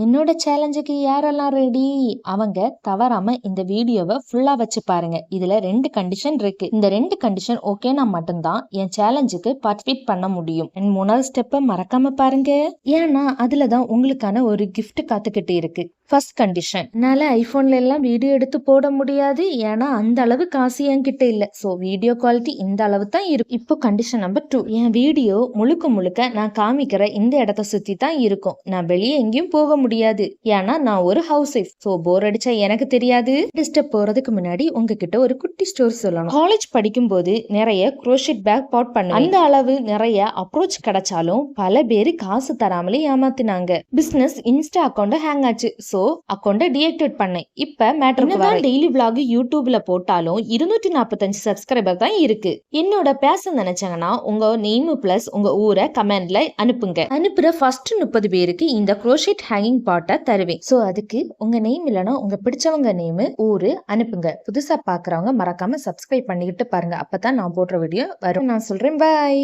என்னோட சேலஞ்சுக்கு யாரெல்லாம் ரெடி? அவங்க தவறாம இந்த வீடியோவை ஃபுல்லா வச்சு பாருங்க. இதுல 2 கண்டிஷன் இருக்கு. இந்த 2 கண்டிஷன் ஓகேனா மட்டும்தான் என் சேலஞ்சுக்கு பார்ட்டிசிபேட் பண்ண முடியும். 3வது ஸ்டெப்பை மறக்காம பாருங்க. ஏன்னா அதுலதான் உங்களுக்கான ஒரு கிஃப்ட் காத்துக்கிட்டு இருக்கு. ஃபர்ஸ்ட் கண்டிஷன், என்னால ஐபோன்ல எல்லாம் வீடியோ எடுத்து போட முடியாது. ஏன்னா அந்த அளவு காசு என்கிட்ட இல்ல. சோ வீடியோ குவாலிட்டி இந்த அளவு தான் இருக்கும். இப்போ கண்டிஷன் நம்பர் 2, என் வீடியோ முழுக்க நான் காமிக்கிற இந்த இடத்த சுத்தி தான் இருக்கும். நான் வெளியே எங்கேயும் போக முடியாது. ஏன்னா நான் ஒரு ஹவுஸ் ஒய்ஃப். சோ போர் அடிச்சா எனக்கு தெரியாது. ஸ்டெப் போறதுக்கு முன்னாடி உங்ககிட்ட ஒரு குட்டி ஸ்டோரி சொல்லணும். காலேஜ் படிக்கும் போது நிறைய குரோஷெட் பேக் பாட் பண்ண அந்த அளவு நிறைய அப்ரோச் கிடைச்சாலும் பல பேரு காசு தராமலே ஏமாத்தினாங்க. பிசினஸ் இன்ஸ்டா அக்கௌண்ட் ஹேங் ஆச்சு. சோ அக்கௌண்ட டீஆக்டிவேட் பண்ணேன். இப்ப மேட்டருக்கு வரேன். டெய்லி vlog யூடியூப்ல போட்டாலும் 245 சப்ஸ்கிரைபர் தான் இருக்கு. என்னோட பேச நினைச்சாங்கன்னா உங்க நேம் பிளஸ் உங்க ஊரை கமெண்ட்ல அனுப்புங்க. அனுப்புற ஃபர்ஸ்ட் 30 பேருக்கு இந்த குரோஷெட் ஹேங்கிங் பாட்டை தருவேன். சோ அதுக்கு உங்க நேம் இல்லைன்னா உங்க பிடிச்சவங்க நேம், ஊரு அனுப்புங்க. புதுசா பாக்குறவங்க மறக்காம சப்ஸ்கிரைப் பண்ணிக்கிட்டு பாருங்க. அப்பதான் நான் போடுற வீடியோ வரும். நான் சொல்றேன், பாய்.